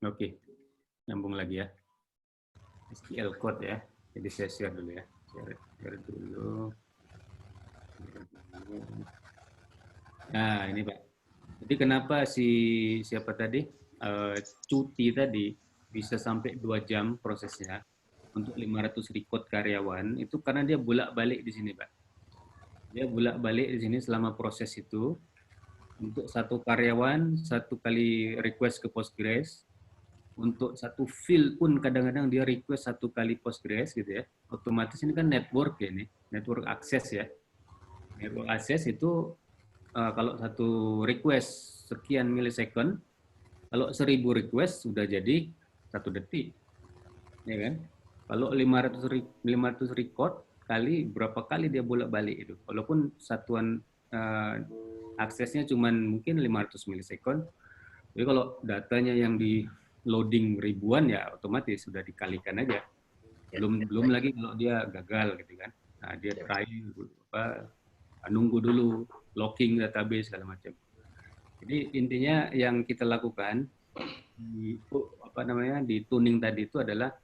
Oke, nyambung lagi ya. SQL code ya. Jadi saya share dulu ya. Share dulu. Nah, ini Pak. Jadi kenapa siapa tadi cuti tadi bisa sampai 2 jam prosesnya untuk 500 record karyawan itu karena dia bolak-balik di sini, Pak. Dia bolak-balik di sini selama proses itu untuk satu karyawan 1 kali request ke Postgres, untuk satu field pun kadang-kadang dia request 1 kali Postgres gitu ya. Otomatis ini kan network ya, ini network access ya. Network access itu kalau satu request sekian milisecond, kalau 1000 request sudah jadi 1 detik, ya kan? Kalau 500 record kali berapa kali dia bolak-balik itu, walaupun satuan aksesnya cuma mungkin 500 milisekund, jadi kalau datanya yang di loading ribuan ya otomatis sudah dikalikan aja. Belum lagi kalau dia gagal gitu kan. Nah, dia try nunggu dulu locking database segala macam. Jadi intinya yang kita lakukan di tuning tadi itu adalah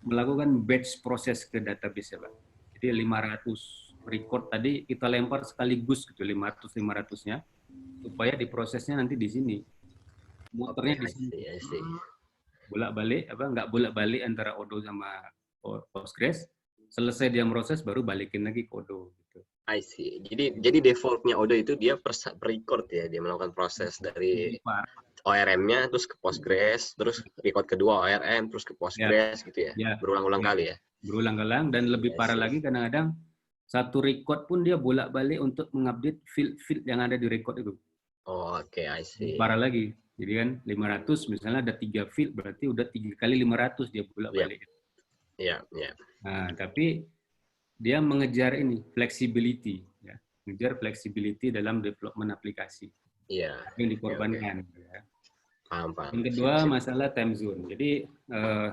melakukan batch proses ke database ya Pak. Jadi 500 record tadi kita lempar sekaligus gitu 500-500-nya supaya diprosesnya nanti di sini. Muternya di sini. Bolak-balik nggak bolak-balik antara Odoo sama Postgres. Selesai dia proses baru balikin lagi ke Odoo gitu. I see. Jadi defaultnya Odoo itu dia per record ya, dia melakukan proses dari ORM-nya terus ke Postgres, terus record kedua ORM terus ke Postgres gitu ya. Berulang-ulang kali ya. Berulang-ulang dan lebih parah lagi kadang-kadang satu record pun dia bolak-balik untuk mengupdate field yang ada di record itu. Oh, oke, I see. Parah lagi. Jadi kan 500 misalnya ada 3 field berarti udah 3 kali 500 dia bolak-balik. Iya. Nah, tapi dia mengejar ini flexibility ya. Mengejar flexibility dalam development aplikasi. Iya. Yang dikorbankan ya. Paham. Yang kedua masalah time zone. Jadi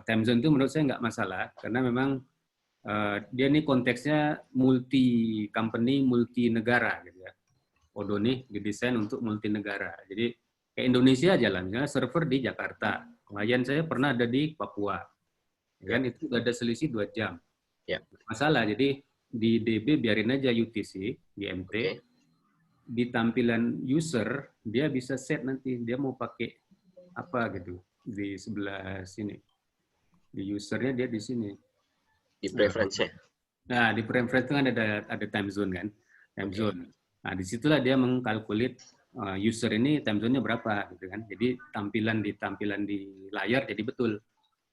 time zone itu menurut saya nggak masalah karena memang dia ini konteksnya multi company, multi negara gitu ya. Odoo nih didesain untuk multi negara. Jadi kayak Indonesia aja lah, misalnya server di Jakarta. Klien saya pernah ada di Papua. Ya kan itu ada selisih 2 jam. Ya. Masalah. Jadi di DB biarin aja UTC, GMT. Okay. Di tampilan user dia bisa set nanti dia mau pakai apa gitu di sebelah sini. Di usernya dia di sini. Di preference-nya. Nah, di preference kan ada time zone kan, time zone. Nah, disitulah dia mengkalkulit user ini time zone-nya berapa gitu kan. Jadi tampilan di layar jadi betul.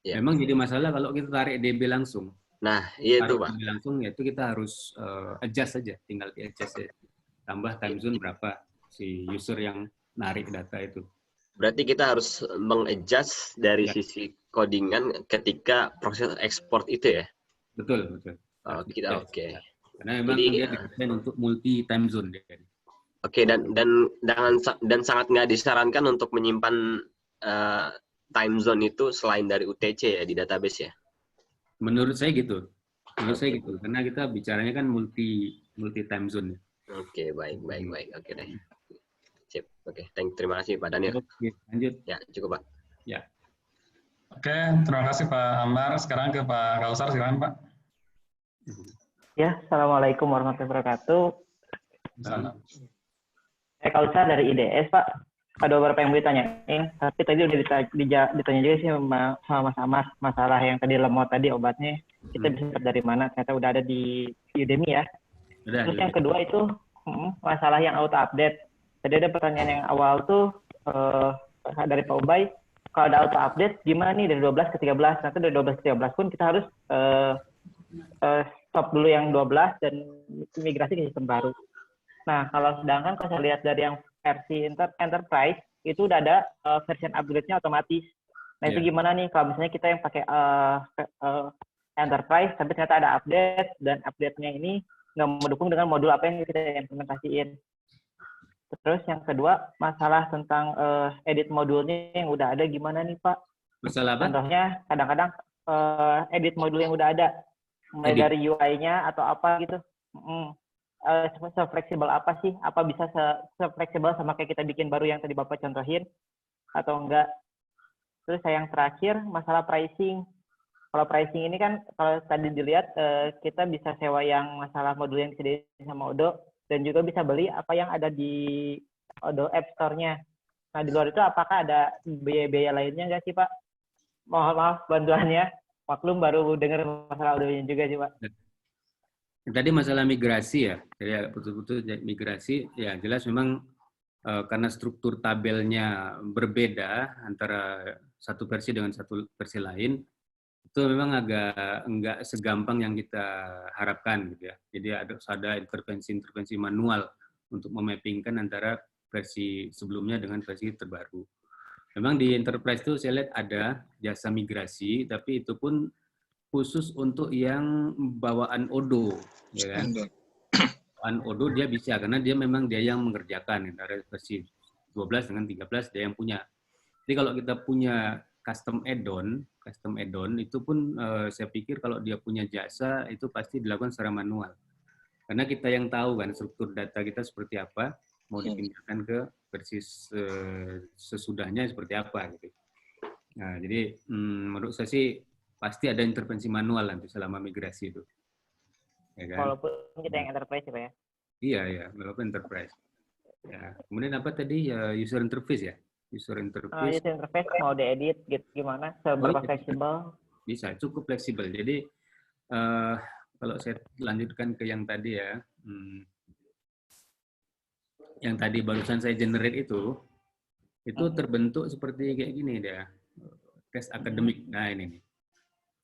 Yeah. Memang jadi masalah kalau kita tarik DB langsung. Nah, iya itu Pak. DB langsung ya itu kita harus adjust saja, tinggal di adjust ya. Tambah time zone berapa si user yang narik data itu. Berarti kita harus mengadjust dari sisi codingan ketika proses ekspor itu ya? Betul. Oke. Karena memang dia didesain untuk multi time zone. Oke, dan sangat nggak disarankan untuk menyimpan time zone itu selain dari UTC ya di database ya? Menurut saya gitu. Karena kita bicaranya kan multi time zone. Oke, baik. Oke deh. Sip. Oke, terima kasih Pak Daniel. Oke, lanjut. Ya, cukup Pak. Ya. Oke, terima kasih Pak Amar. Sekarang ke Pak Kausar, silakan Pak. Ya, Assalamualaikum warahmatullahi wabarakatuh. Salam. Saya Kausar dari IDS, Pak. Ada beberapa yang mau ditanyain, tapi tadi udah ditanya juga sih sama Mas Amar, masalah yang tadi lemot tadi obatnya, kita bisa dapat dari mana? Ternyata udah ada di Udemy ya. Terus yang kedua itu masalah yang auto update. Tadi ada pertanyaan yang awal tuh dari Pak Ubay, kalau ada auto update gimana nih dari 12 ke 13? Nanti dari 12 ke 13 pun kita harus stop dulu yang 12 dan migrasi ke sistem baru. Nah, kalau sedangkan kalau saya lihat dari yang versi enterprise itu udah ada version upgrade-nya otomatis. Nah, itu gimana nih kalau misalnya kita yang pakai enterprise tapi ternyata ada update dan update-nya ini nggak mendukung dengan modul apa yang kita implementasiin. Terus yang kedua, masalah tentang edit modulnya yang udah ada gimana nih Pak? Masalah apa? Contohnya kadang-kadang edit modul yang udah ada, mulai dari UI-nya atau apa gitu. Se-fleksibel apa sih? Apa bisa se-fleksibel sama kayak kita bikin baru yang tadi Bapak contohin? Atau enggak? Terus yang terakhir masalah pricing. Kalau pricing ini kan kalau tadi dilihat kita bisa sewa yang masalah modul yang disediain sama Odoo dan juga bisa beli apa yang ada di Odoo App Store-nya. Nah di luar itu apakah ada biaya-biaya lainnya nggak sih Pak? Maaf bantuannya. Maklum baru dengar masalah Odoo-nya juga sih Pak. Tadi masalah migrasi ya, jadi betul-betul migrasi ya jelas memang karena struktur tabelnya berbeda antara satu versi dengan satu versi lain, itu memang agak enggak segampang yang kita harapkan gitu ya. Jadi ada intervensi manual untuk memappingkan antara versi sebelumnya dengan versi terbaru. Memang di enterprise itu saya lihat ada jasa migrasi, tapi itu pun khusus untuk yang bawaan Odoo, ya kan? Bawaan Odoo dia bisa karena dia memang dia yang mengerjakan antara versi 12 dengan 13 dia yang punya. Jadi kalau kita punya custom add-on itu pun saya pikir kalau dia punya jasa itu pasti dilakukan secara manual. Karena kita yang tahu kan struktur data kita seperti apa, mau dipindahkan ke versi sesudahnya seperti apa gitu. Nah, jadi menurut saya sih pasti ada intervensi manual nanti selama migrasi itu. Ya kan? Walaupun kita yang enterprise ya Pak ya? Iya, walaupun enterprise. Ya. Kemudian apa tadi ya user interface ya? User interface. User interface mau diedit gitu gimana? Seberapa fleksibel? Bisa, cukup fleksibel. Jadi kalau saya lanjutkan ke yang tadi ya, yang tadi barusan saya generate itu terbentuk seperti kayak gini dia, tes akademik. Nah ini nih.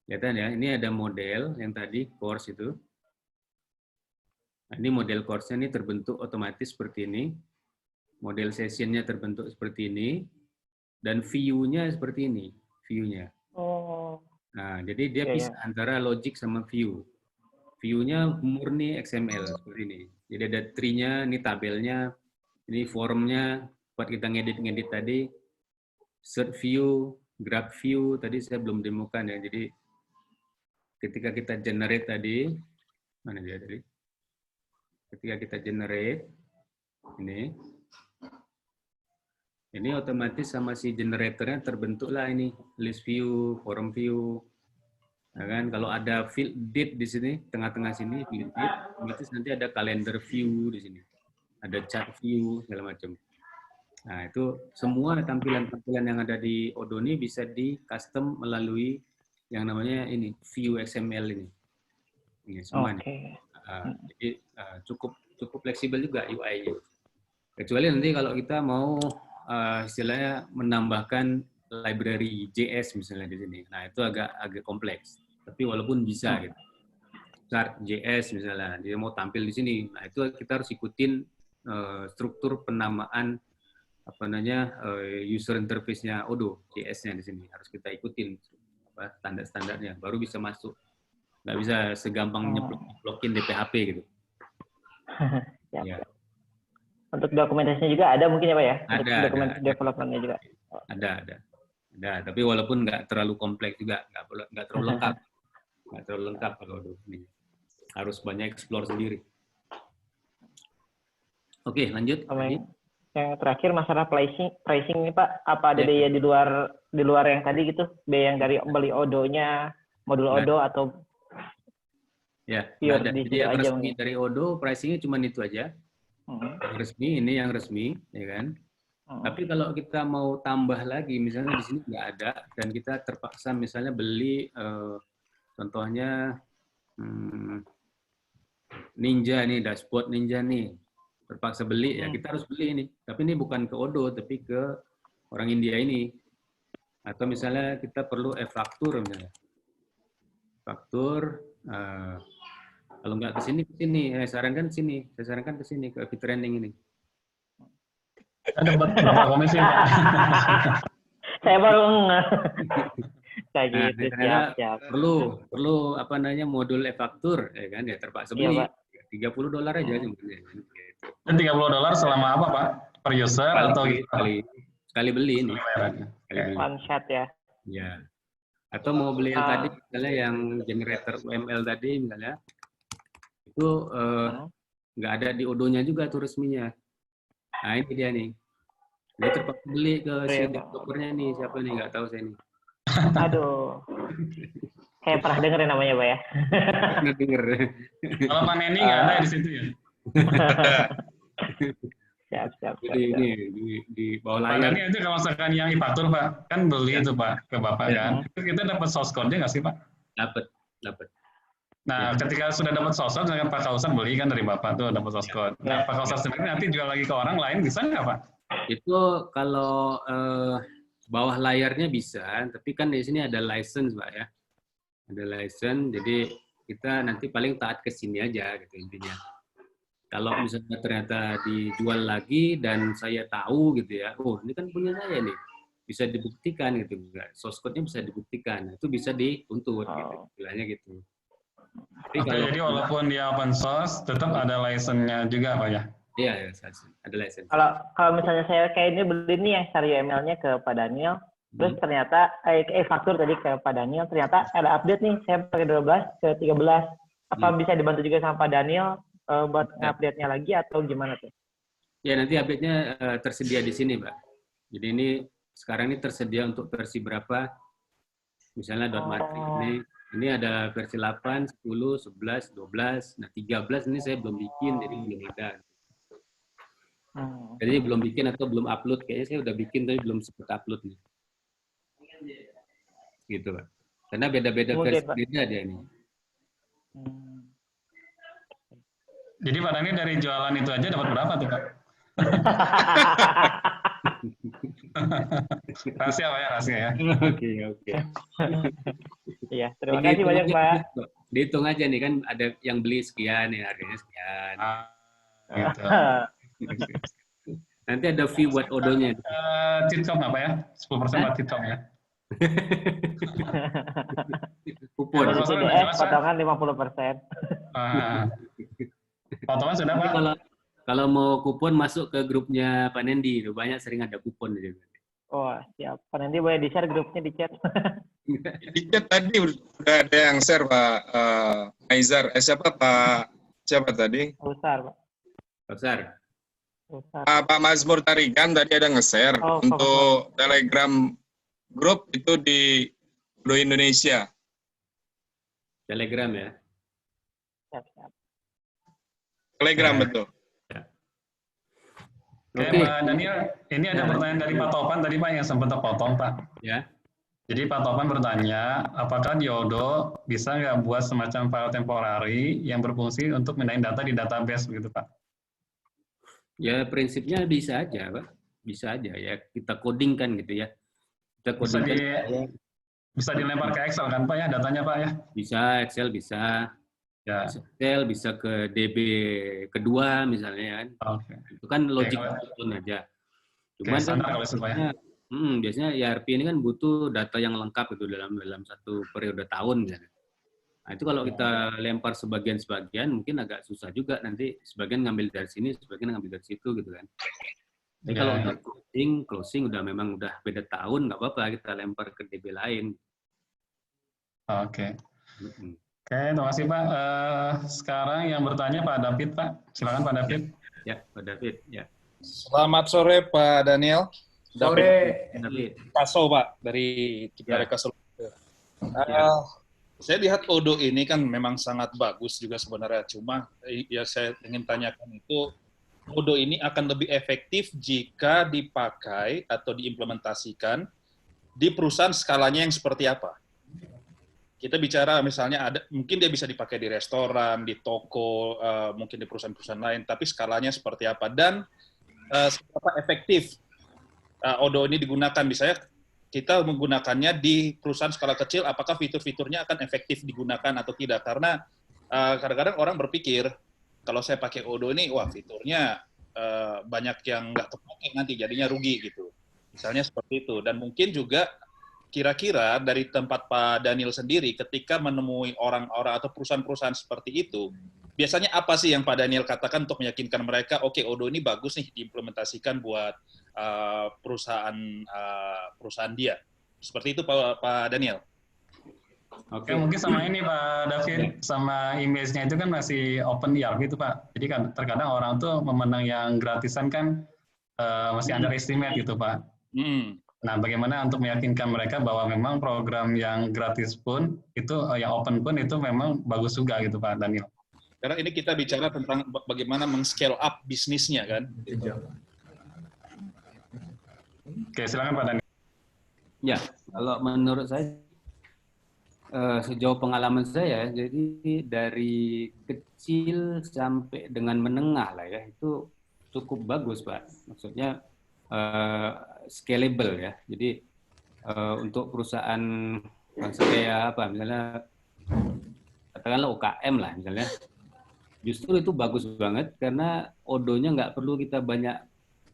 Kelihatan ya, ini ada model yang tadi course itu. Nah, ini model course-nya ini terbentuk otomatis seperti ini. Model session-nya terbentuk seperti ini. Dan view-nya seperti ini, view-nya. Oh. Nah, jadi dia bisa antara logic sama view. View-nya murni XML seperti ini. Jadi ada tree-nya, ini tabelnya, ini form-nya buat kita ngedit-ngedit tadi. Search view, graph view tadi saya belum demokan ya. Jadi ketika kita generate tadi, mana dia tadi? Ketika kita generate, ini otomatis sama si generatornya terbentuklah ini list view, form view. Nah, kan kalau ada field date di sini, tengah-tengah sini field date, otomatis nanti ada calendar view di sini. Ada chart view segala macam. Nah, itu semua tampilan-tampilan yang ada di Odoo ini bisa di custom melalui yang namanya ini view XML ini semuanya. Jadi cukup fleksibel juga UI-nya. Kecuali nanti kalau kita mau istilahnya menambahkan library JS misalnya di sini. Nah itu agak kompleks. Tapi walaupun bisa gitu. Chart JS misalnya dia mau tampil di sini. Nah itu kita harus ikutin struktur penamaan user interface-nya Odoo JS-nya di sini harus kita ikutin. Standar-standarnya baru bisa masuk, nggak bisa segampang nyeplokin di PHP gitu. Ya. Untuk dokumentasinya juga ada mungkin ya Pak ya? Ada. Dokumentasi development-nya juga. Ada. Tapi walaupun nggak terlalu kompleks juga, nggak terlalu lengkap kalau ini harus banyak explore sendiri. Oke, lanjut. Yang terakhir masalah pricing ini Pak, apa ada biaya di luar yang tadi gitu, biaya yang dari beli Odoo-nya, modul Odoo atau ada. Jadi yang resmi dari Odoo pricing-nya cuma itu aja. Yang resmi, ini yang resmi, ya kan? Tapi kalau kita mau tambah lagi, misalnya di sini nggak ada, dan kita terpaksa misalnya beli, contohnya Ninja nih, dashboard Ninja nih, terpaksa beli ya kita harus beli ini. Tapi ini bukan ke Odoo, tapi ke orang India ini. Atau misalnya kita perlu e-faktur misalnya. Faktur, kalau nggak ke sini, saya sarankan ke sini, ke Fitrending ini. Ada berapa komisi, Pak? Saya baru kayak gitu, siap. Perlu modul e-faktur, ya kan? Ya terpaksa beli. $30 aja sebenarnya. Dan $30 selama apa, Pak? Per user sekali beli ini. One shot ya. Ya. Atau mau beli yang tadi, misalnya yang generator UML tadi, misalnya, itu nggak ada di Odoo-nya juga tuh resminya. Nah ini dia nih. Dia terpaksa beli ke si developernya nih, siapa nih, nggak tahu saya nih. Aduh. Kayak pernah denger namanya, Pak ya? Pernah denger. Kalau Pak Neni nggak ada di situ ya? Siap. Jadi ini di bawah Pak layar. Neni itu kalau misalkan yang e-faktur Pak, kan beli itu Pak ke Bapak kan. Itu kita dapat source code-nya nggak sih Pak? Dapat. Nah, ketika sudah dapat source code, misalkan Pak Kausar beli kan dari Bapak tuh dapat source code. Nah, Pak Kausar sendiri nanti jual lagi ke orang lain bisa nggak Pak? Itu kalau bawah layarnya bisa, tapi kan di sini ada license Pak ya. Ada license, jadi kita nanti paling taat ke sini aja gitu intinya. Kalau misalnya ternyata dijual lagi dan saya tahu gitu ya, oh ini kan punya saya nih, bisa dibuktikan gitu, source code-nya bisa dibuktikan, itu bisa dituntut gitu, bilangnya gitu. Tapi Oke, jadi walaupun dia open source, tetap ada license-nya juga Pak ya? Iya, ada license. Kalau misalnya saya kayak ini beli nih yang cari UML-nya ke Pak Daniel, terus ternyata faktur tadi ke Pak Daniel, ternyata ada update nih, saya pakai 12 ke 13. Apa bisa dibantu juga sama Pak Daniel buat update-nya lagi atau gimana tuh? Ya, nanti update-nya tersedia di sini, Pak. Jadi ini sekarang ini tersedia untuk versi berapa? Misalnya .matrix ini ada versi 8, 10, 11, 12. Nah, 13 ini saya belum bikin, jadi belum ada. Jadi belum bikin atau belum upload. Kayaknya saya udah bikin, tapi belum sempat upload nih. Gitu, Pak. Karena beda-beda versi beda dia ini. Jadi Pak Dani dari jualan itu aja dapat berapa tuh Pak? Rahasia Pak ya, rahasia ya. Oke. Iya, terima kasih banyak Pak. Dihitung aja nih kan ada yang beli sekian ya, harganya sekian. Gitu. Nanti ada fee buat odonya. Titkom apa ya? 10% buat Titkom ya. Kupon. Potongan 50%. Potongan sudah Pak? Kalau mau kupon masuk ke grupnya Pak Nendi, banyak sering ada kupon juga. Oh siap, Pak Nendi boleh di-share grupnya di chat. Di chat tadi udah ada yang share Pak Aizar. Siapa tadi? Usar Pak. Usar. Pak Mazmur Tarigan tadi ada nge-share untuk Telegram grup itu di Blue Indonesia. Telegram ya? Siap. Telegram betul. Oke, Pak Daniel, ini ada pertanyaan dari Pak Topan tadi Pak yang sempat terpotong Pak. Ya. Jadi Pak Topan bertanya, apakah di Odoo bisa nggak buat semacam file temporary yang berfungsi untuk pindahin data di database begitu Pak? Ya prinsipnya bisa aja Pak, bisa aja ya kita codingkan gitu ya. Kita codingkan. Bisa dilempar ke Excel kan Pak ya datanya Pak ya? Bisa Excel bisa. Ya. Excel bisa ke DB kedua misalnya kan. Okay. Itu kan logik aja. Cuman kan biasanya ERP ini kan butuh data yang lengkap itu dalam satu periode tahun misalnya. Nah, itu kalau kita lempar sebagian-sebagian mungkin agak susah juga nanti sebagian ngambil dari sini, sebagian ngambil dari situ gitu kan. Tapi kalau untuk closing udah memang udah beda tahun nggak apa-apa kita lempar ke DB lain. Oke. Oke, terima kasih Pak. Sekarang yang bertanya Pak David, Pak. Silakan Pak David. Ya, Pak David. Ya. Selamat sore Pak Daniel. David. Kaso Pak dari Cikareka Solo. Saya lihat Odoo ini kan memang sangat bagus juga sebenarnya. Cuma ya saya ingin tanyakan itu Odoo ini akan lebih efektif jika dipakai atau diimplementasikan di perusahaan skalanya yang seperti apa? Kita bicara misalnya mungkin dia bisa dipakai di restoran, di toko, mungkin di perusahaan-perusahaan lain, tapi skalanya seperti apa dan seberapa efektif Odoo ini digunakan. Misalnya kita menggunakannya di perusahaan skala kecil, apakah fitur-fiturnya akan efektif digunakan atau tidak? Karena kadang-kadang orang berpikir kalau saya pakai Odoo ini, wah fiturnya banyak yang nggak terpakai nanti jadinya rugi gitu. Misalnya seperti itu. Dan mungkin juga kira-kira dari tempat Pak Daniel sendiri ketika menemui orang-orang atau perusahaan-perusahaan seperti itu, biasanya apa sih yang Pak Daniel katakan untuk meyakinkan mereka, oke, Odoo ini bagus nih diimplementasikan buat perusahaan dia. Seperti itu Pak Daniel. Oke, mungkin sama ini Pak David, sama image-nya itu kan masih open ERP itu Pak. Jadi kan terkadang orang tuh memandang yang gratisan kan masih underestimate gitu Pak. Nah, bagaimana untuk meyakinkan mereka bahwa memang program yang gratis pun itu, yang open pun itu memang bagus juga gitu Pak Daniel. Karena ini kita bicara tentang bagaimana meng-scale up bisnisnya kan. Gitu. Oke, silakan Pak Daniel. Ya, kalau menurut saya sejauh pengalaman saya, jadi dari kecil sampai dengan menengah lah ya, itu cukup bagus Pak. Maksudnya scalable ya. Jadi untuk perusahaan kayak apa, misalnya katakanlah UKM lah misalnya, justru itu bagus banget karena odonya nggak perlu kita banyak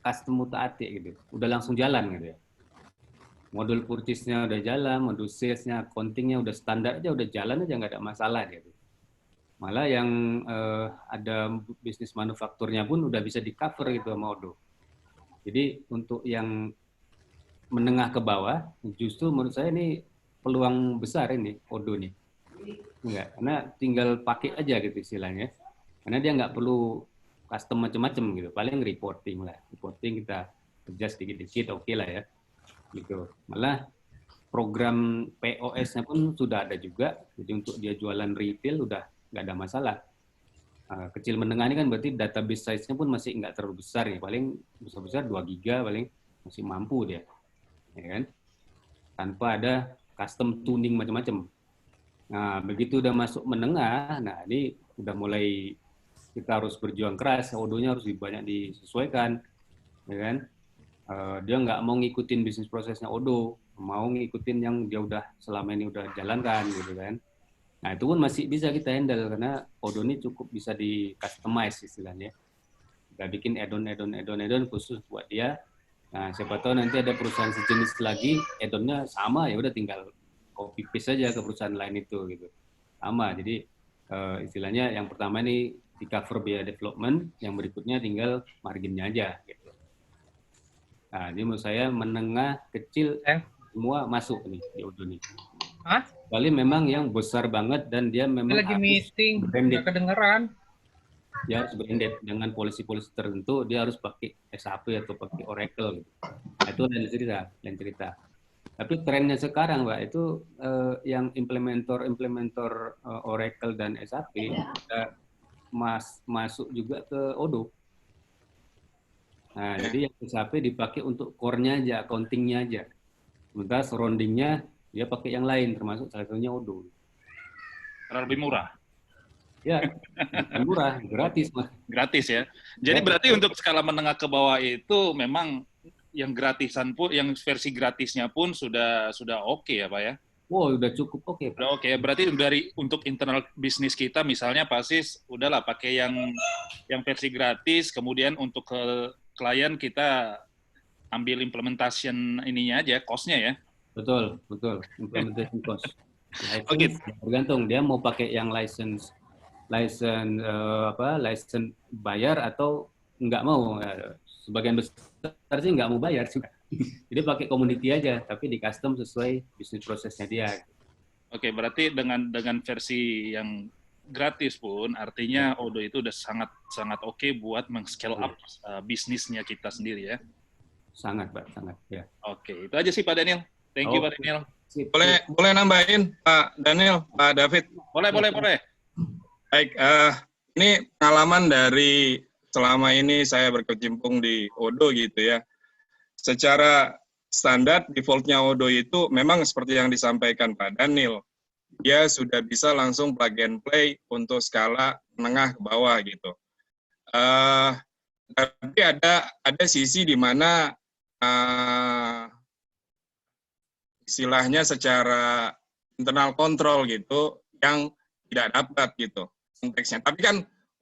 custom muta-atik gitu, udah langsung jalan gitu ya. Modul purchase-nya udah jalan, modul sales-nya, accounting-nya udah standar aja, udah jalan aja, nggak ada masalah gitu. Malah yang ada bisnis manufakturnya pun udah bisa di-cover gitu sama Odo. Jadi untuk yang menengah ke bawah, justru menurut saya ini peluang besar ini Odo nih. Enggak, karena tinggal pakai aja gitu istilahnya. Karena dia nggak perlu custom macam-macam gitu. Paling reporting lah. Reporting kita adjust dikit-dikit, oke lah ya. Gitu. Malah program POS-nya pun sudah ada juga. Jadi untuk dia jualan retail udah nggak ada masalah. Kecil menengah ini kan berarti database size-nya pun masih nggak terlalu besar ya. Paling besar-besar 2 giga paling masih mampu dia. Ya kan? Tanpa ada custom tuning macam-macam. Nah, begitu udah masuk menengah, nah ini udah mulai kita harus berjuang keras, odonya harus banyak disesuaikan, ya kan? Dia nggak mau ngikutin bisnis prosesnya Odo, mau ngikutin yang dia udah selama ini udah jalankan, gitu kan? Nah itu pun masih bisa kita handle karena Odo ini cukup bisa di customize istilahnya. Kita bikin add-on khusus buat dia. Nah siapa tahu nanti ada perusahaan sejenis lagi, add-onnya sama ya udah tinggal copy paste saja ke perusahaan lain itu gitu. Sama. Jadi istilahnya yang pertama ini di cover biaya development, yang berikutnya tinggal marginnya aja gitu. Nah, ini menurut saya menengah, kecil semua masuk nih di Odo nih. Hah? Kali memang yang besar banget dan dia memang lagi meeting, nggak kedengeran. Dia harus branded dengan polisi-polisi tertentu, dia harus pakai SAP atau pakai Oracle gitu. Nah, itu lain cerita. Tapi trennya sekarang, Mbak, itu yang implementer Oracle dan SAP masuk juga ke Odo. Nah, jadi yang SAP dipakai untuk core-nya aja, accounting-nya aja. Sementara surrounding-nya dia pakai yang lain, termasuk salah satunya Odo. Karena lebih murah. Ya, murah, gratis Mas. Gratis ya. Jadi berarti untuk skala menengah ke bawah itu memang yang gratisan pun, yang versi gratisnya pun sudah oke ya Pak ya? Wow, udah cukup oke. Udah oke. Berarti untuk internal bisnis kita misalnya pasti udahlah pakai yang versi gratis, kemudian untuk ke klien kita ambil implementation ininya aja, cost-nya ya? Betul. Implementation cost. Oke. Tergantung dia mau pakai yang license bayar atau nggak mau. Sebagian besar sih nggak mau bayar sih. Jadi pakai community aja, tapi di custom sesuai bisnis prosesnya dia. Oke, berarti dengan versi yang gratis pun artinya Odo itu udah sangat oke buat meng-scale up bisnisnya kita sendiri ya. Sangat, Pak, sangat ya. Oke, itu aja sih Pak Daniel. Thank you Pak Daniel. Boleh nambahin Pak Daniel, Pak David? Boleh. Baik, ini pengalaman dari selama ini saya berkecimpung di Odo gitu ya. Secara standar default-nya Odo itu memang seperti yang disampaikan Pak Daniel. Dia sudah bisa langsung plug and play untuk skala menengah ke bawah gitu. Tapi ada sisi di mana istilahnya secara internal control gitu yang tidak dapat gitu konteksnya. Tapi kan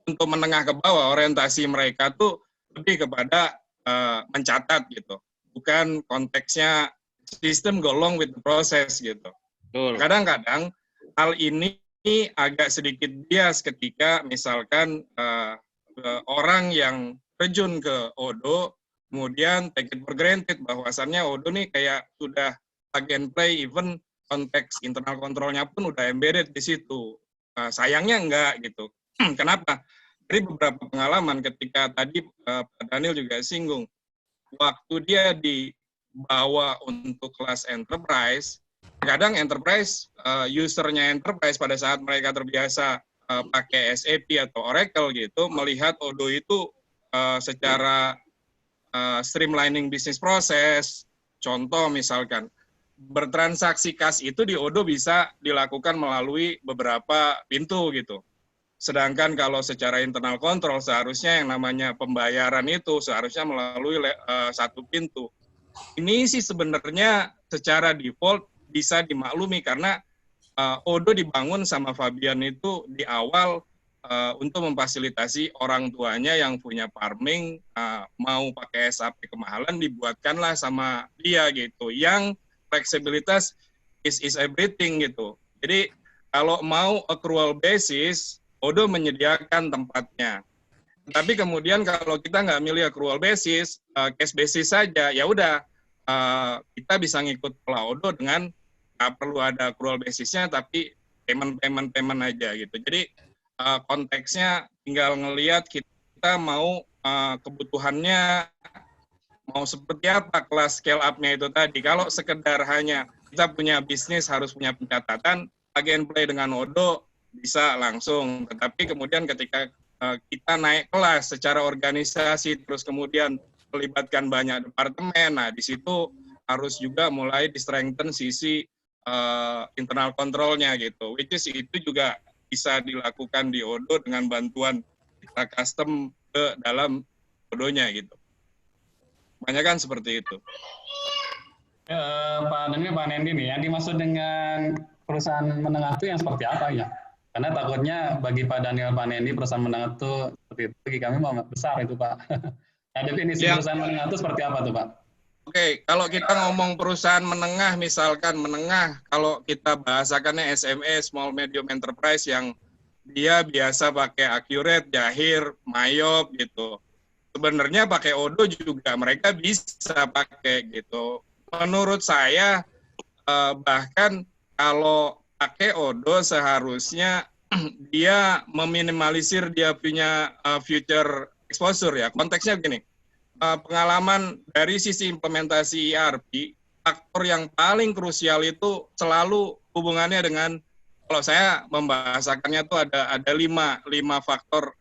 untuk menengah ke bawah orientasi mereka tuh lebih kepada mencatat gitu, bukan konteksnya sistem go along with the process gitu. Kadang-kadang hal ini agak sedikit bias ketika misalkan orang yang terjun ke Odo kemudian take it for granted bahwasannya Odo nih kayak sudah plug and play, even konteks internal kontrolnya pun udah embedded di situ. Sayangnya enggak gitu. Kenapa? Dari beberapa pengalaman ketika tadi Pak Daniel juga singgung, waktu dia dibawa untuk kelas enterprise, kadang enterprise, usernya enterprise pada saat mereka terbiasa pakai SAP atau Oracle gitu, melihat Odoo itu secara streamlining bisnis proses. Contoh misalkan, bertransaksi kas itu di Odoo bisa dilakukan melalui beberapa pintu gitu. Sedangkan kalau secara internal control seharusnya yang namanya pembayaran itu seharusnya melalui satu pintu. Ini sih sebenarnya secara default bisa dimaklumi karena Odoo dibangun sama Fabian itu di awal untuk memfasilitasi orang tuanya yang punya farming mau pakai SAP kemahalan, dibuatkanlah sama dia gitu. Yang fleksibilitas is everything gitu. Jadi kalau mau accrual basis, Odoo menyediakan tempatnya. Tapi kemudian kalau kita nggak milih accrual basis, cash basis saja, ya udah kita bisa ngikut pola Odoo dengan nggak perlu ada accrual basisnya, tapi payment aja gitu. Jadi konteksnya tinggal ngelihat kita mau kebutuhannya mau seperti apa kelas scale up-nya itu tadi. Kalau sekedar hanya kita punya bisnis harus punya pencatatan, plug and play dengan Odoo bisa langsung. Tetapi kemudian ketika kita naik kelas secara organisasi, terus kemudian melibatkan banyak departemen, nah di situ harus juga mulai di-strengthen sisi internal control-nya gitu. Which is itu juga bisa dilakukan di Odoo dengan bantuan kita custom ke dalam Odoo-nya gitu. Banyak kan seperti itu. Pak Nendi nih, yang dimaksud dengan perusahaan menengah itu yang seperti apa ya? Karena takutnya bagi Pak Daniel, Pak Nendi, perusahaan menengah itu seperti itu, bagi kami mau besar itu Pak. Nah, definisi perusahaan menengah itu seperti apa tuh Pak? Oke, kalau kita ngomong perusahaan menengah, misalkan menengah, kalau kita bahasakannya SME, Small Medium Enterprise, yang dia biasa pakai Accurate, Jahir, Mayop gitu. Sebenarnya pakai Odoo juga mereka bisa pakai gitu. Menurut saya, bahkan kalau pakai Odoo seharusnya dia meminimalisir dia punya future exposure ya. Konteksnya begini, pengalaman dari sisi implementasi ERP, faktor yang paling krusial itu selalu hubungannya dengan, kalau saya membahasakannya itu ada lima faktor,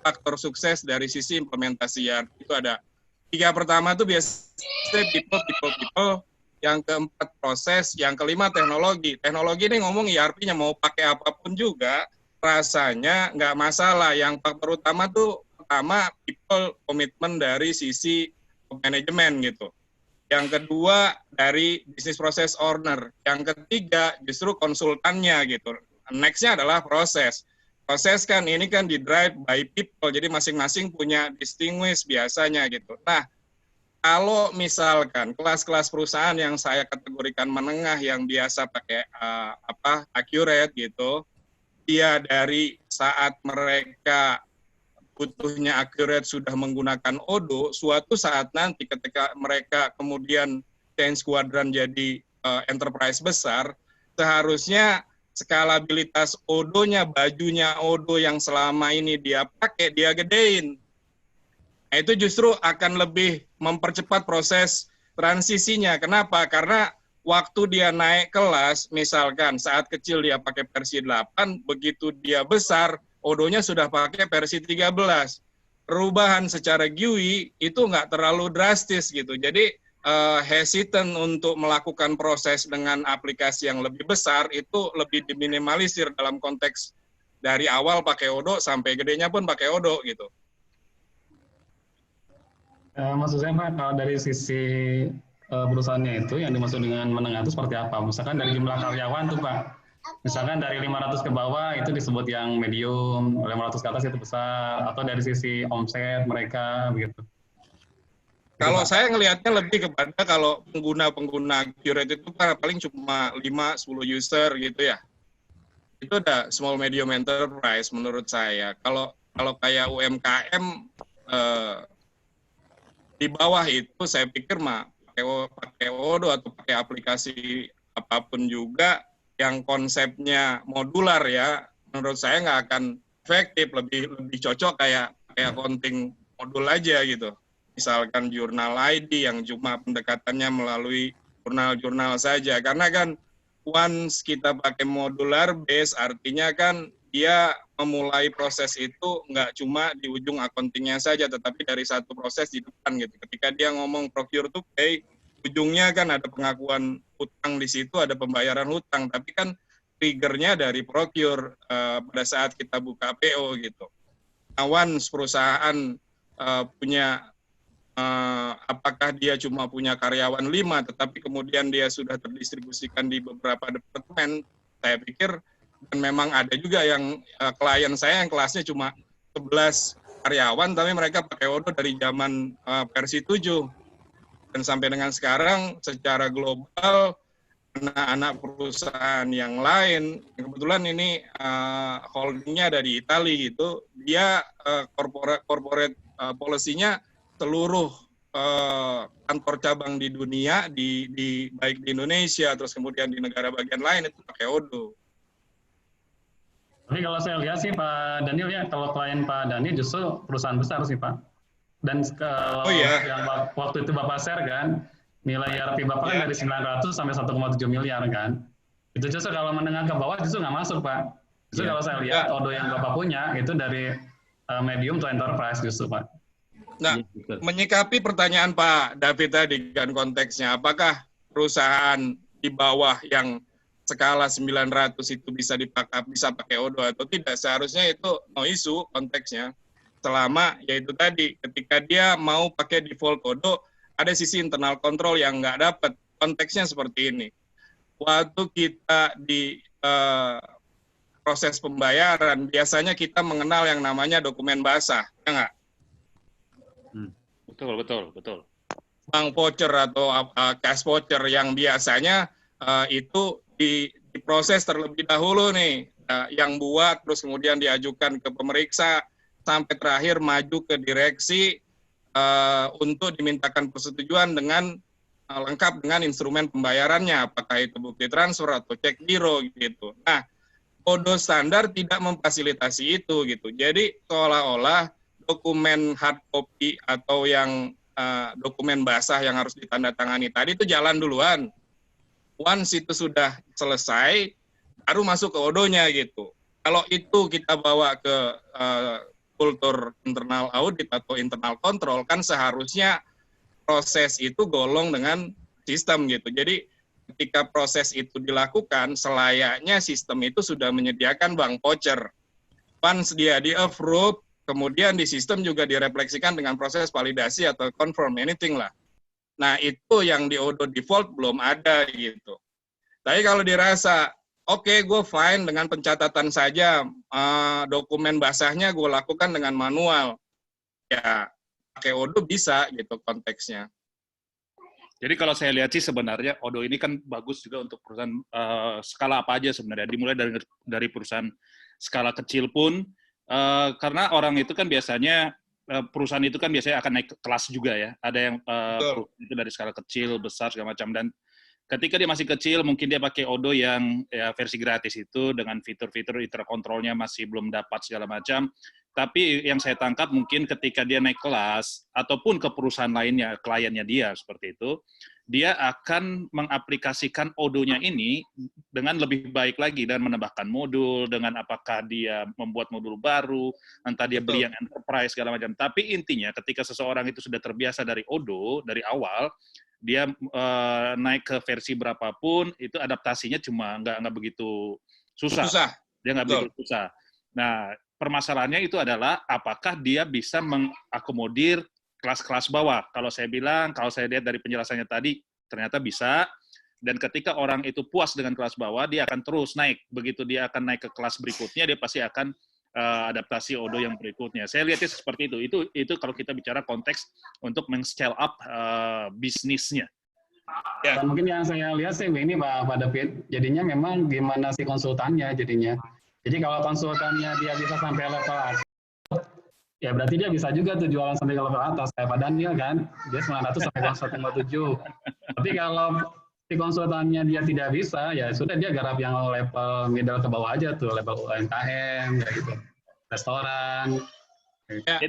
faktor sukses dari sisi implementasi ERP. Itu ada 3 pertama itu biasanya people, yang keempat proses, yang kelima teknologi. Teknologi ini ngomong ERP-nya mau pakai apapun juga, rasanya nggak masalah. Yang faktor utama tuh pertama people, komitmen dari sisi manajemen gitu. Yang kedua dari bisnis proses owner. Yang ketiga justru konsultannya gitu. Next-nya adalah proses. Proses kan ini kan di drive by people, jadi masing-masing punya distinguish biasanya gitu. Nah, kalau misalkan kelas-kelas perusahaan yang saya kategorikan menengah yang biasa pakai Accurate gitu, dia dari saat mereka butuhnya Accurate sudah menggunakan Odoo, suatu saat nanti ketika mereka kemudian change kuadran jadi enterprise besar, seharusnya skalabilitas Odoo-nya, bajunya Odoo yang selama ini dia pakai, dia gedein. Nah, itu justru akan lebih mempercepat proses transisinya. Kenapa? Karena waktu dia naik kelas, misalkan saat kecil dia pakai versi 8, begitu dia besar, Odoo-nya sudah pakai versi 13. Perubahan secara GUI itu nggak terlalu drastis gitu. Jadi hesitant untuk melakukan proses dengan aplikasi yang lebih besar itu lebih diminimalisir dalam konteks dari awal pakai Odoo sampai gedenya pun pakai Odoo gitu. Maksud saya Pak, kalau dari sisi perusahaannya itu yang dimaksud dengan menengah itu seperti apa? Misalkan dari jumlah karyawan tuh Pak, misalkan dari 500 ke bawah itu disebut yang medium, 500 ke atas itu besar, atau dari sisi omset mereka begitu. Kalau saya ngelihatnya lebih kepada kalau pengguna Accurate itu kan paling cuma 5-10 user gitu ya. Itu ada small medium enterprise menurut saya. Kalau kayak UMKM di bawah itu saya pikir pakai Odoo atau pakai aplikasi apapun juga yang konsepnya modular ya, menurut saya nggak akan efektif, lebih cocok kayak accounting modul aja gitu. misalkan jurnal ID yang cuma pendekatannya melalui jurnal-jurnal saja. Karena kan once kita pakai modular base, artinya kan dia memulai proses itu nggak cuma di ujung accounting-nya saja, tetapi dari satu proses di depan gitu. Ketika dia ngomong procure to pay, ujungnya kan ada pengakuan hutang di situ, ada pembayaran hutang, tapi kan triggernya dari procure pada saat kita buka PO gitu. Nah, once perusahaan punya apakah dia cuma punya karyawan 5, tetapi kemudian dia sudah terdistribusikan di beberapa departemen, saya pikir, dan memang ada juga yang klien saya yang kelasnya cuma 11 karyawan, tapi mereka pakai Odoo dari zaman versi 7. Dan sampai dengan sekarang, secara global, anak-anak perusahaan yang lain, kebetulan ini holdingnya ada di Italia gitu, dia corporate policy-nya seluruh kantor cabang di dunia, baik di Indonesia, terus kemudian di negara bagian lain itu pakai Odoo. Tapi kalau saya lihat sih Pak Daniel ya, kalau klien Pak Daniel justru perusahaan besar sih Pak. Dan kalau yang waktu itu Bapak share kan, nilai ERP Bapak kan dari 900 sampai 1,7 miliar kan. Itu justru kalau menengah ke bawah justru nggak masuk Pak. Justru kalau saya lihat Odoo yang Bapak punya itu dari medium to enterprise justru Pak. Nah, menyikapi pertanyaan Pak David tadi kan konteksnya, apakah perusahaan di bawah yang skala 900 itu bisa pakai Odoo atau tidak? Seharusnya itu no issue konteksnya. Selama yaitu tadi ketika dia mau pakai default Odoo, ada sisi internal control yang nggak dapat. Konteksnya seperti ini. Waktu kita di proses pembayaran, biasanya kita mengenal yang namanya dokumen basah, ya nggak? Betul. Bank voucher atau cash voucher yang biasanya itu diproses terlebih dahulu nih, yang buat terus kemudian diajukan ke pemeriksa sampai terakhir maju ke direksi untuk dimintakan persetujuan dengan lengkap dengan instrumen pembayarannya, apakah itu bukti transfer atau cek giro gitu. Nah, Odoo standar tidak memfasilitasi itu gitu. Jadi seolah-olah dokumen hard copy atau yang dokumen basah yang harus ditandatangani tadi itu jalan duluan. Once itu sudah selesai, baru masuk ke Odoo-nya gitu. Kalau itu kita bawa ke kultur internal audit atau internal control, kan seharusnya proses itu golong dengan sistem gitu. Jadi ketika proses itu dilakukan, selayaknya sistem itu sudah menyediakan bank voucher. Once dia di-approve, kemudian di sistem juga direfleksikan dengan proses validasi atau confirm anything lah. Nah, itu yang di Odoo default belum ada gitu. Tapi kalau dirasa, oke, gue fine dengan pencatatan saja, dokumen basahnya gue lakukan dengan manual. Ya, pakai Odoo bisa gitu konteksnya. Jadi kalau saya lihat sih sebenarnya Odoo ini kan bagus juga untuk perusahaan skala apa aja sebenarnya. Dimulai dari perusahaan skala kecil pun, karena orang itu kan biasanya, perusahaan itu kan biasanya akan naik kelas juga ya. Ada yang itu dari skala kecil, besar, segala macam. Dan ketika dia masih kecil, mungkin dia pakai Odoo yang ya, versi gratis itu dengan fitur-fitur interkontrolnya masih belum dapat segala macam. Tapi yang saya tangkap mungkin ketika dia naik kelas, ataupun ke perusahaan lainnya, kliennya dia seperti itu, dia akan mengaplikasikan Odoo-nya ini dengan lebih baik lagi dan menambahkan modul, dengan apakah dia membuat modul baru, entah dia beli yang enterprise, segala macam. Tapi intinya ketika seseorang itu sudah terbiasa dari Odoo, dari awal, dia naik ke versi berapapun, itu adaptasinya cuma nggak begitu susah. Dia nggak begitu susah. Nah, permasalahannya itu adalah apakah dia bisa mengakomodir kelas-kelas bawah. Kalau saya lihat dari penjelasannya tadi, ternyata bisa. Dan ketika orang itu puas dengan kelas bawah, dia akan terus naik. Begitu dia akan naik ke kelas berikutnya, dia pasti akan adaptasi Odoo yang berikutnya. Saya lihatnya seperti itu. Itu kalau kita bicara konteks untuk men-scale up bisnisnya. Ya. Dan mungkin yang saya lihat sih ini Pak David, jadinya memang gimana si konsultannya jadinya. Jadi kalau konsultannya dia bisa sampai level atas, ya berarti dia bisa juga tuh jualan sampai ke level atas. Kayak Pak Daniel kan, dia 900 sampai 1,7. Tapi kalau si konsultannya dia tidak bisa, ya sudah dia garap yang level middle ke bawah aja tuh, level UMKM, kayak gitu, restoran. Ya.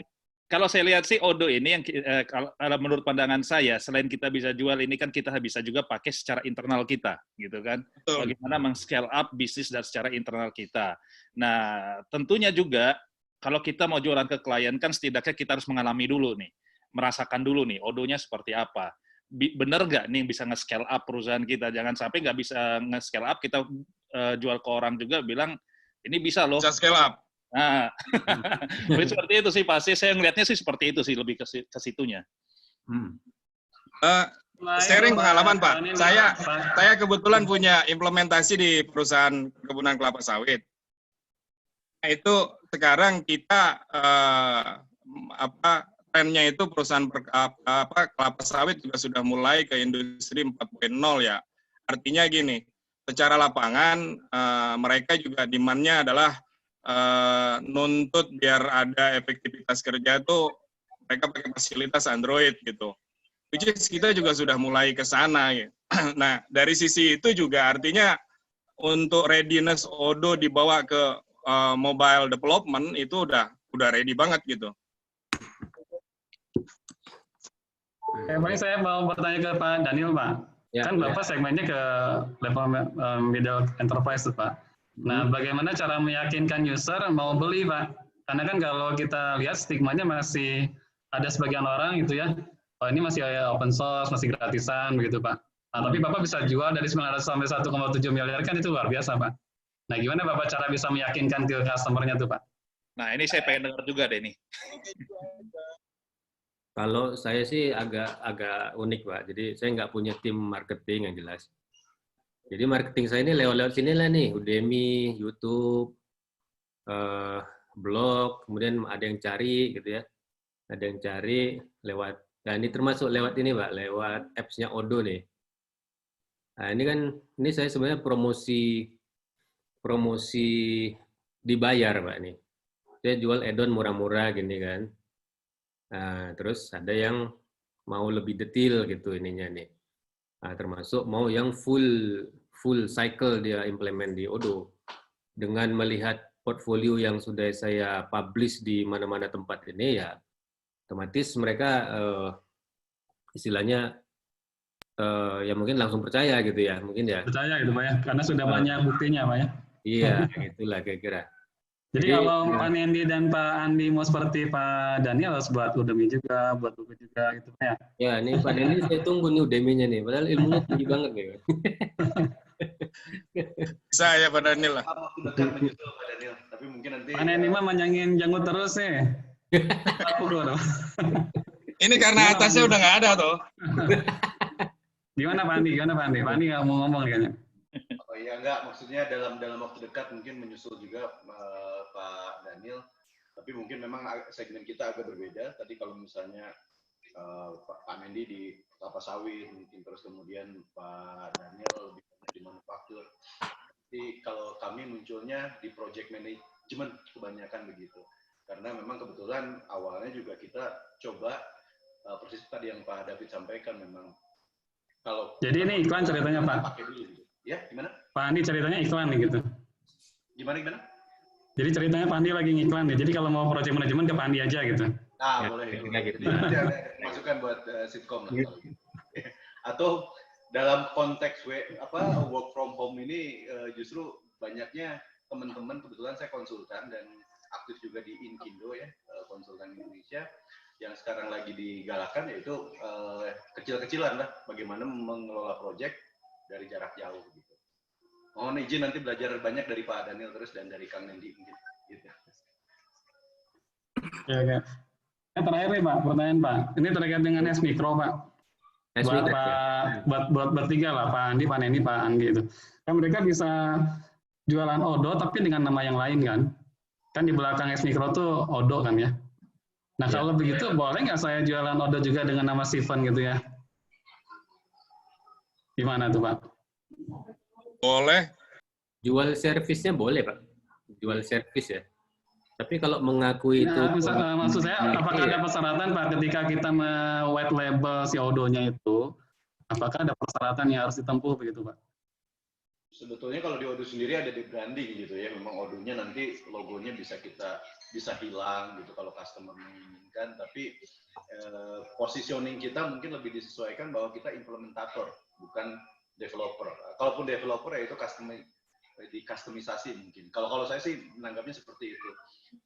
kalau saya lihat sih Odo ini yang kalau menurut pandangan saya, selain kita bisa jual ini kan kita bisa juga pakai secara internal kita, gitu kan? Bagaimana meng-scale up bisnis dan secara internal kita. Nah, tentunya juga kalau kita mau jualan ke klien kan setidaknya kita harus mengalami dulu nih, merasakan dulu nih Odonya seperti apa. Bener nggak nih bisa nge-scale up perusahaan kita? Jangan sampai nggak bisa nge-scale up, kita jual ke orang juga bilang ini bisa loh. Bisa scale up. Nah, seperti itu sih pasti saya ngelihatnya sih seperti itu sih, lebih ke situnya. Sharing pengalaman Pak. Saya kebetulan punya implementasi di perusahaan perkebunan kelapa sawit. Nah, itu sekarang kita trennya itu perusahaan kelapa sawit juga sudah mulai ke industri 4.0 ya. Artinya gini, secara lapangan mereka juga demand-nya adalah nuntut biar ada efektivitas kerja itu mereka pakai fasilitas Android gitu. Which is kita juga sudah mulai ke sana ya. Nah, dari sisi itu juga artinya untuk readiness Odo dibawa ke mobile development itu udah ready banget gitu. Paling saya mau bertanya ke Pak Daniel, Pak. Ya, kan Bapak segmennya ke level middle enterprise, Pak. Nah, bagaimana cara meyakinkan user mau beli, Pak? Karena kan kalau kita lihat stigmanya masih ada sebagian orang gitu ya, oh ini masih open source, masih gratisan begitu, Pak. Nah, tapi Bapak bisa jual dari 900 sampai 1,7 miliar kan itu luar biasa, Pak. Nah, gimana Bapak cara bisa meyakinkan ke customer-nya tuh, Pak? Nah, ini saya pengen dengar juga deh nih. Kalau saya sih agak unik, Pak. Jadi saya nggak punya tim marketing yang jelas. Jadi marketing saya ini lewat sini lah nih, Udemy, YouTube, blog, kemudian ada yang cari gitu ya. Ada yang cari lewat, nah ini termasuk lewat ini Pak, lewat apps-nya Odo nih. Nah ini kan, ini saya sebenarnya promosi dibayar Pak nih. Saya jual add-on murah-murah gini kan. Nah terus ada yang mau lebih detail gitu ininya nih. Nah, termasuk mau yang full cycle dia implement di Odo. Dengan melihat portfolio yang sudah saya publish di mana-mana tempat ini, ya otomatis mereka istilahnya ya mungkin langsung percaya gitu ya, mungkin ya. Percaya gitu Pak ya, karena sudah banyak buktinya Pak ya. Iya, itulah kira-kira. Jadi kalau Pak Nendi dan Pak Andi mau seperti Pak Daniel harus buat Udemy juga, buat buku juga gitu ya. Ya, ini Pak Nendi saya tunggu nih Udemy-nya nih, padahal ilmunya tinggi banget nih. Saya Pak Daniel lah. Dekat menyusul Pak Daniel, tapi mungkin nanti. Pak Nendi mah manjangin janggut terus nih. Ini karena atasnya udah nggak ada tuh. Gimana Pak Andi? Pak Andi nggak mau ngomong kayaknya. Oh iya enggak, maksudnya dalam waktu dekat mungkin menyusul juga Pak Daniel, tapi mungkin memang segmen kita agak berbeda. Tadi kalau misalnya Pak Mendi di kelapa sawit, mungkin terus kemudian Pak Daniel di manufaktur. Jadi kalau kami munculnya di project management kebanyakan begitu. Karena memang kebetulan awalnya juga kita coba persis tadi yang Pak David sampaikan memang kalau. Jadi ini iklan ceritanya Pak. Pakai dulu gitu. Ya, gimana? Pak Andi ceritanya iklan nih gitu. Gimana? Jadi ceritanya Pak Andi lagi ngiklan nih. Jadi kalau mau project manajemen ke Pak Andi aja gitu. Nah, ya, boleh. Gitu. Nanti ada masukan buat sitkom lah. Atau dalam konteks work from home ini justru banyaknya teman-teman, kebetulan saya konsultan dan aktif juga di Inkindo ya, konsultan Indonesia yang sekarang lagi digalakan yaitu kecil-kecilan lah bagaimana mengelola project dari jarak jauh gitu. Mohon izin nanti belajar banyak dari Pak Daniel terus dan dari Kang Nendi mungkin. Gitu. Ya. Yang terakhir nih Pak, pertanyaan Pak. Ini terkait dengan S Mikro Pak. Buat bertiga lah, Pak Andi, Pak Nendi, Pak Andi itu. Kan mereka bisa jualan Odo tapi dengan nama yang lain kan. Kan di belakang S Mikro tuh Odo kan ya. Nah kalau begitu boleh nggak saya jualan Odo juga dengan nama Steven gitu ya? Gimana tuh Pak? Boleh. Jual servisnya boleh Pak. Jual servis ya. Tapi kalau mengakui itu... Maksud saya, apakah ada persyaratan Pak ketika kita white label si Odo-nya itu, apakah ada persyaratan yang harus ditempuh begitu Pak? Sebetulnya kalau di Odoo sendiri ada di branding gitu ya, memang Odoo-nya nanti logonya bisa hilang gitu kalau customer menginginkan, tapi positioning kita mungkin lebih disesuaikan bahwa kita implementator bukan developer. Kalaupun developer ya itu customisasi mungkin. Kalau saya sih menanggapnya seperti itu.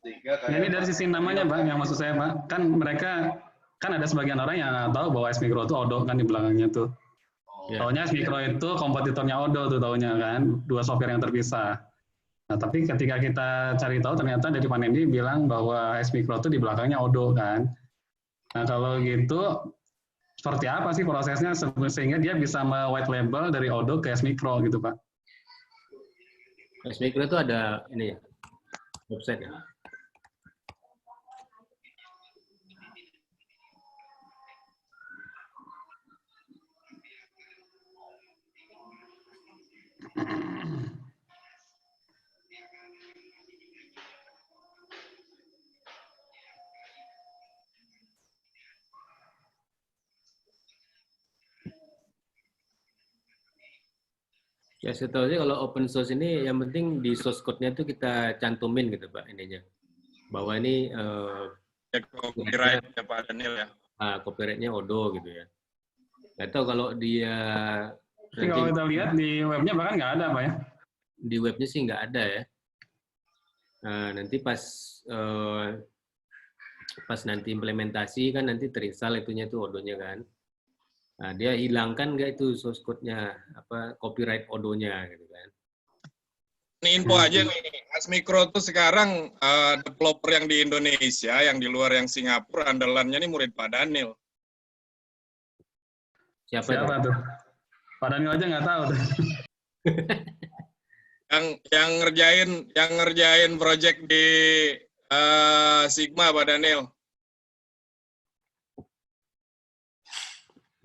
Sehingga kayak ini dari sisi namanya Bang, yang maksud saya Bang, kan mereka kan ada sebagian orang yang nggak tahu bahwa S-Micro itu Odoo kan di belakangnya tuh. Taunya S-Micro itu kompetitornya Odoo tuh taunya kan, dua software yang terpisah. Nah, tapi ketika kita cari tahu ternyata dari Pak Nendi bilang bahwa S-Micro itu di belakangnya Odoo kan. Nah, kalau gitu seperti apa sih prosesnya sehingga dia bisa white label dari Odoo ke S-Micro gitu, Pak? S-Micro itu ada ini ya, website ya. Ya sebetulnya kalau open source ini yang penting di source code-nya itu kita cantumin gitu Pak ininya. Bahwa ini copyright ya Pak Daniel ya. Copyright-nya Odoo gitu ya. Nggak tahu kalau dia tapi kalau kita lihat di webnya bahkan nggak ada Pak ya? Di webnya sih nggak ada ya. Nah, nanti pas nanti implementasi kan nanti terinstall itunya tuh Odoo-nya kan. Nah, dia hilangkan nggak itu source code-nya, copyright Odoo-nya gitu kan. Ini info aja nih, S-Micro tuh sekarang developer yang di Indonesia, yang di luar yang Singapura, andalannya nih murid Pak Daniel. Siapa tuh? Pak Daniel aja nggak tahu tuh. yang ngerjain project di Sigma Pak Daniel.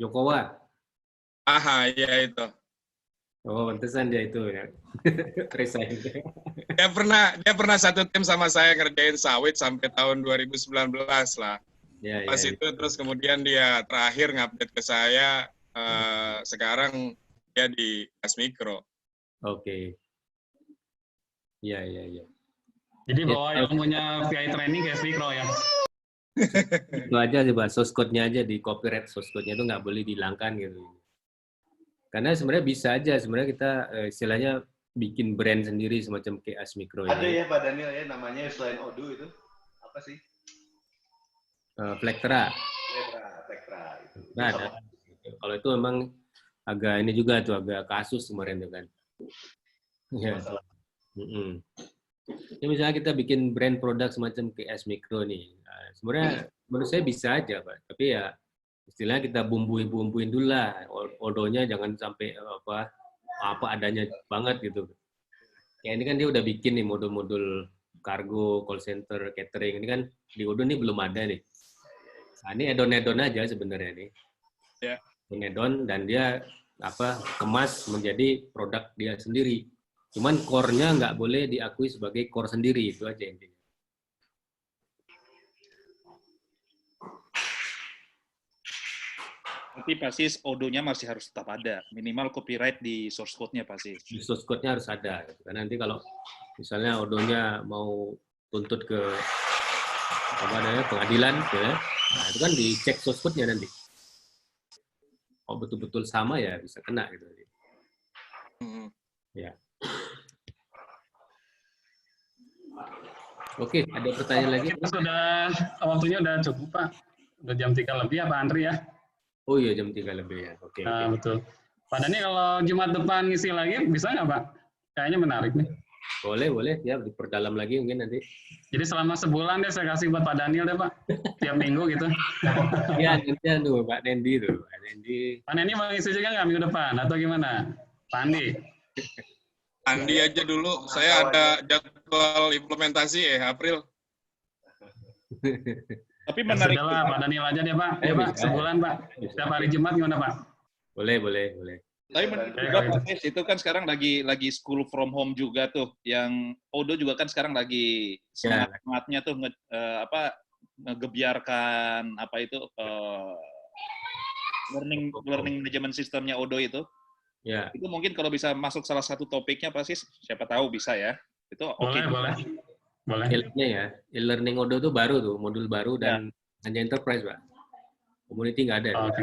Jokowa. Aha, iya itu. Oh, pantesan dia itu ya. Resign. Dia pernah satu tim sama saya ngerjain sawit sampai tahun 2019 lah. Ya, pas itu terus kemudian dia terakhir ngupdate ke saya sekarang dia di S-Micro. Oke. Iya. Jadi bawa yang punya VI training ke S-Micro ya. Itu aja sih, Pak. Source code-nya aja di copyright source code-nya itu nggak boleh dihilangkan gitu. Karena sebenarnya bisa aja sebenarnya kita istilahnya bikin brand sendiri semacam kayak S-Micro ini. Ada ya Pak Daniel ya namanya selain Odoo itu apa sih? Vectra. Itu. Nah, ada. Kalau itu memang agak ini juga tuh agak kasus kemarin tuh kan. Ya. Ya, misalnya kita bikin brand produk semacam kayak S-Micro nih. Nah, sebenarnya menurut saya bisa aja, Pak. Tapi ya istilahnya kita bumbuin dulu lah. Odoo-nya jangan sampai apa adanya banget gitu. Kayak ini kan dia udah bikin nih modul-modul kargo, call center, catering. Ini kan di Odoo nih belum ada nih. Nah, ini add-on aja sebenarnya nih. Ya. Add-on dan dia kemas menjadi produk dia sendiri. Cuman core-nya nggak boleh diakui sebagai core sendiri, itu aja intinya. Tapi pasti Odoo-nya masih harus tetap ada, minimal copyright di source code-nya pasti. Di source code-nya harus ada, gitu. Karena nanti kalau misalnya Odoo-nya mau tuntut ke pengadilan, ya, nah itu kan dicek source code-nya nanti. Kalau betul-betul sama ya bisa kena gitu. Ya. Oke, ada pertanyaan lagi? Kita sudah, waktunya udah cukup, Pak. Udah jam 3 lebih ya, Pak Andri ya? Oh iya, jam 3 lebih ya. Oke. Betul. Pak Dani, kalau Jumat depan ngisi lagi, bisa nggak, Pak? Kayaknya menarik nih. Boleh. Ya, diperdalam lagi mungkin nanti. Jadi selama sebulan deh saya kasih buat Pak Daniel deh, Pak. Tiap minggu gitu. Iya, nanti tuh, Pak Nendi tuh. Pak Nendi mau ngisi juga nggak minggu depan? Atau gimana? Pak Andi? Andi aja dulu, saya ada jadwal implementasi April. Tapi menarik. Sudahlah, Pak Daniel aja deh, Pak. Ya, Pak, sebulan, Pak. Setiap hari Jumat gimana, Pak? Boleh. Tapi juga itu kan sekarang lagi school from home juga tuh, yang Odoo juga kan sekarang lagi semangatnya tuh ngegebiarkan learning management sistemnya Odoo itu. Ya. Itu mungkin kalau bisa masuk salah satu topiknya pasti siapa tahu bisa ya. Itu oke. Boleh. E-learning ya. E-learning Odoo itu baru tuh, modul baru dan hanya enterprise, Pak. Community nggak ada. Oke.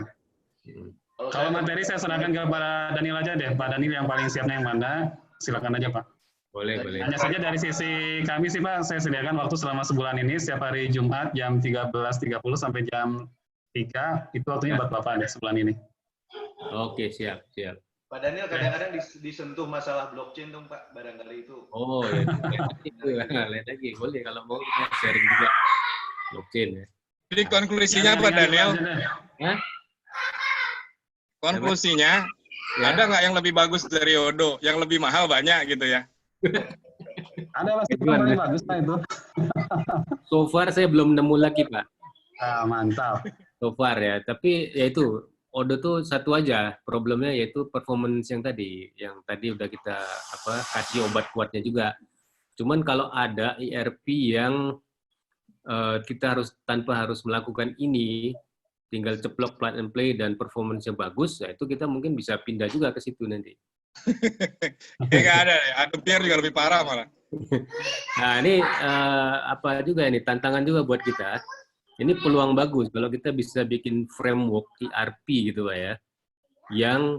Kalau materi saya serahkan kepada Daniel aja deh. Pak Daniel yang paling siapnya yang mana? Silakan aja, Pak. Boleh. Hanya saja dari sisi kami sih, Pak, saya sediakan waktu selama sebulan ini, setiap hari Jumat jam 13.30 sampai jam 3, itu waktunya buat Bapak deh sebulan ini. Oke, siap. Pak Daniel kadang-kadang disentuh masalah blockchain dong Pak, barangkali itu. Oh ya, itu lain lagi. Boleh kalau mau kita sharing juga blockchain ya. Jadi konklusinya Pak Daniel? Konklusinya, ada nggak yang lebih bagus dari Odoo? Yang lebih mahal banyak gitu ya? Ada pasti paling bagus Pak itu. So far saya belum nemu lagi Pak. Mantap. So far ya, tapi ya itu Odoo tuh satu aja problemnya, yaitu performance yang tadi udah kita kasih obat kuatnya juga. Cuman kalau ada ERP yang kita tanpa harus melakukan ini, tinggal ceplok plug and play dan performance-nya bagus, ya itu kita mungkin bisa pindah juga ke situ nanti. Nggak ada, Adobe juga lebih parah malah. Nah ini juga ini tantangan juga buat kita. Ini peluang bagus kalau kita bisa bikin framework ERP gitu Pak ya, yang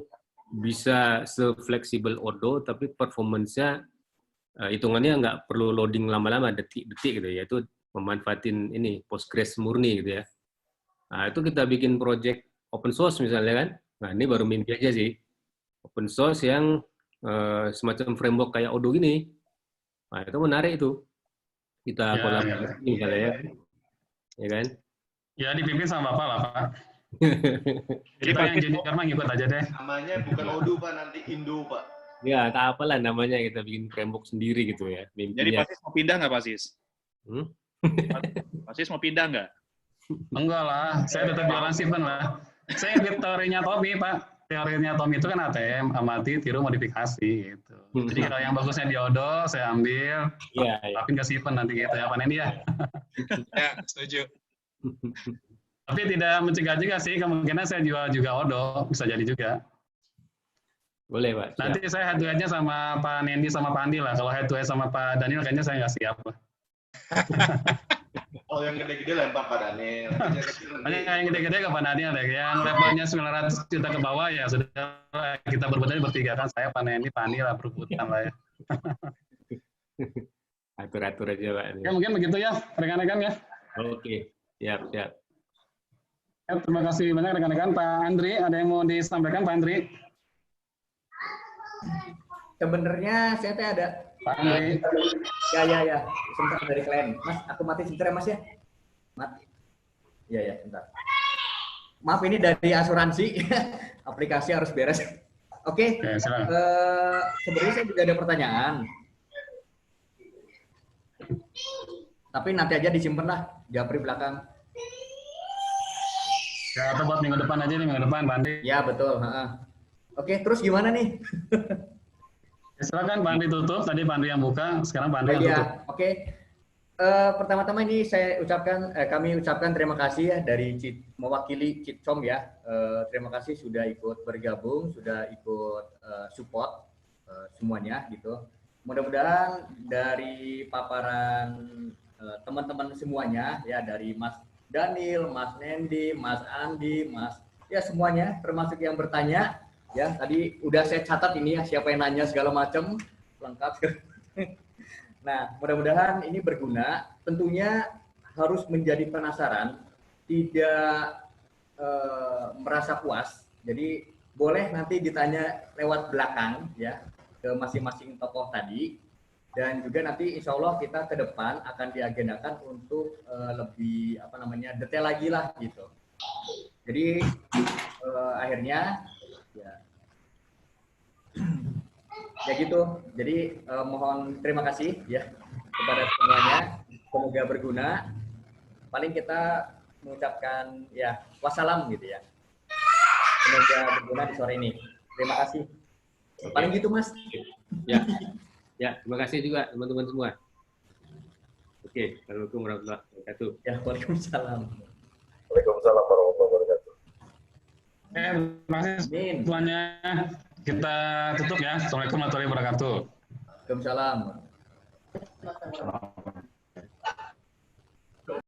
bisa se-fleksibel Odoo tapi performance-nya hitungannya nggak perlu loading lama-lama, detik-detik gitu ya, itu memanfaatin ini Postgres murni gitu ya. Nah itu kita bikin project open source misalnya kan, nah ini baru mimpi aja sih, open source yang semacam framework kayak Odoo gini, nah itu menarik itu, kita kolaborasi misalnya ya. Ya kan? Ya dipimpin sama Bapak lah Pak. Kita yang jadi karena ngikut aja deh. Namanya bukan Odoo Pak, nanti Indo Pak. Ya, tak apalah namanya, kita bikin framework sendiri gitu ya. Mimpinya. Jadi Pak Sis mau pindah nggak Pak Sis? Pak Sis mau pindah nggak? Enggak lah, saya tetap jualan Steven lah. Saya ikut teorinya Tommy Pak. Teorinya Tommy itu kan ATM, amati, tiru, modifikasi gitu. Jadi kalau yang bagusnya di Odoo, saya ambil, tapi ke Steven nanti gitu ya Pak Nendi ya. Ya, setuju. Tapi tidak mencegah juga sih, kemungkinan saya jual juga Odoo, bisa jadi juga. Boleh Pak. Siap. Nanti saya head to head-nya sama Pak Nendi sama Pak Andi lah. Kalau head to head sama Pak Daniel kayaknya saya nggak siap lah. Oh yang gede-gede lempar Pak Daniel. Yang gede-gede ke Pak Daniel deh. Yang levelnya 900 juta ke bawah ya sudah kita berbeda bertiga kan. Saya Pak Nendi, Pak Andi lah berebutan lah ya. Atur-atur aja Pak. Ya mungkin begitu ya rekan-rekan ya. Oke, siap. Ya, terima kasih banyak rekan-rekan. Pak Andri, ada yang mau disampaikan Pak Andri? Sebenarnya saya ada. Pak Andri. Ya. Sebentar dari klien. Mas, aku mati sebentar ya Mas ya. Mati. Ya, sebentar. Maaf ini dari asuransi. Aplikasi harus beres. Oke. Sebenarnya saya juga ada pertanyaan. Tapi nanti aja disimpan lah. Japri belakang. Ya, atau buat minggu depan aja nih, minggu depan Pak Andri. Ya, betul. Oke, terus gimana nih? Silakan Pak Andri tutup, tadi Pak Andri yang buka, sekarang Pak Andri yang tutup. Oke. Pertama-tama ini kami ucapkan terima kasih ya dari mewakili Citcom ya. Terima kasih sudah ikut bergabung, sudah ikut support semuanya gitu. Mudah-mudahan dari paparan teman-teman semuanya ya, dari Mas Daniel, Mas Nendi, Mas Andi, ya semuanya termasuk yang bertanya. Ya, tadi udah saya catat ini ya, siapa yang nanya segala macam, lengkap. Nah, mudah-mudahan ini berguna. Tentunya harus menjadi penasaran, tidak merasa puas. Jadi boleh nanti ditanya lewat belakang ya ke masing-masing tokoh tadi. Dan juga nanti insya Allah kita ke depan akan diagendakan untuk lebih detail lagi lah gitu. Jadi akhirnya ya gitu. Jadi mohon terima kasih ya kepada semuanya. Semoga berguna. Paling kita mengucapkan ya wassalam gitu ya. Semoga berguna di sore ini. Terima kasih. Paling gitu Mas. Ya, terima kasih juga teman-teman semua. Oke, Assalamualaikum warahmatullahi wabarakatuh. Ya, waalaikumsalam. Waalaikumsalam warahmatullahi wabarakatuh. Terima kasih semuanya. kita tutup ya. Assalamualaikum warahmatullahi wabarakatuh. Waalaikumsalam.